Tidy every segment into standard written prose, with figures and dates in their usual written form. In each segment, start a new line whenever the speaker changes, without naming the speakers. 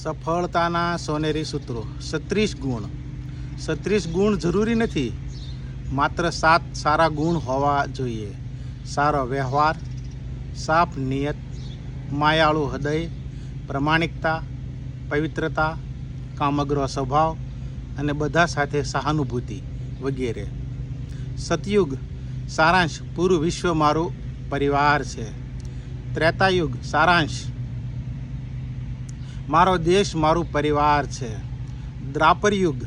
સફળતાના સોનેરી સૂત્રો 36 ગુણ. 36 ગુણ જરૂરી નથી, માત્ર 7 સારા ગુણ હોવા જોઈએ. સારો વ્યવહાર, સાફ નિયત, માયાળુ હૃદય, પ્રમાણિકતા, પવિત્રતા, કામગ્ર સ્વભાવ અને બધા સાથે સહાનુભૂતિ વગેરે. સતયુગ સારાંશ પૂરું વિશ્વ મારું પરિવાર છે. ત્રેતાયુગ સારાંશ મારો દેશ મારું પરિવાર છે. દ્વાપર યુગ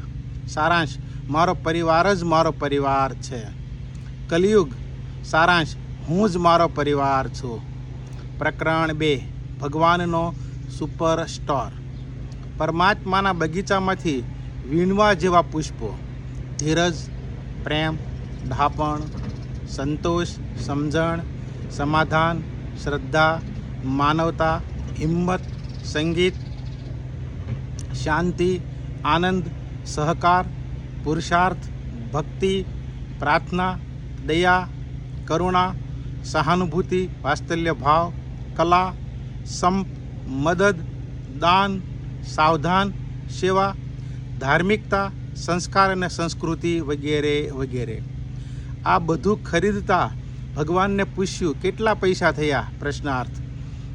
સારાંશ મારો પરિવાર જ મારો પરિવાર છે. કલિયુગ સારાંશ હું જ મારો પરિવાર છું. પ્રકરણ 2 ભગવાનનો સુપર સ્ટાર. પરમાત્માના બગીચામાંથી વીણવા જેવા પુષ્પો: ધીરજ, પ્રેમ, ઢાપણ, સંતોષ, સમજણ, સમાધાન, શ્રદ્ધા, માનવતા, હિંમત, સંગીત, શાંતિ, આનંદ, સહકાર, પુરુષાર્થ, ભક્તિ, પ્રાર્થના, દયા, કરુણા, સહાનુભૂતિ, વાત્સલ્ય ભાવ, કલા, સંપ, મદદ, દાન, સાવધાન, સેવા, ધાર્મિકતા, સંસ્કાર અને સંસ્કૃતિ વગેરે વગેરે. આ બધું ખરીદતા ભગવાનને પૂછ્યું, કેટલા પૈસા થયા? પ્રશ્નાર્થ.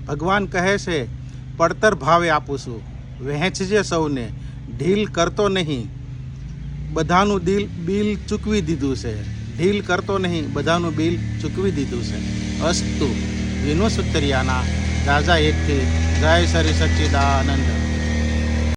ભગવાન કહે છે, પડતર ભાવે આપું છું, વહેંચજે સૌને, ઢીલ કરતો નહીં, બધાનું બિલ ચૂકવી દીધું છે. ઢીલ કરતો નહીં, બધાનું બિલ ચૂકવી દીધું છે. અસ્તુ. વિનુ સુતરિયાના રાજા 1 થી જય શ્રી સચ્ચિદાનંદ.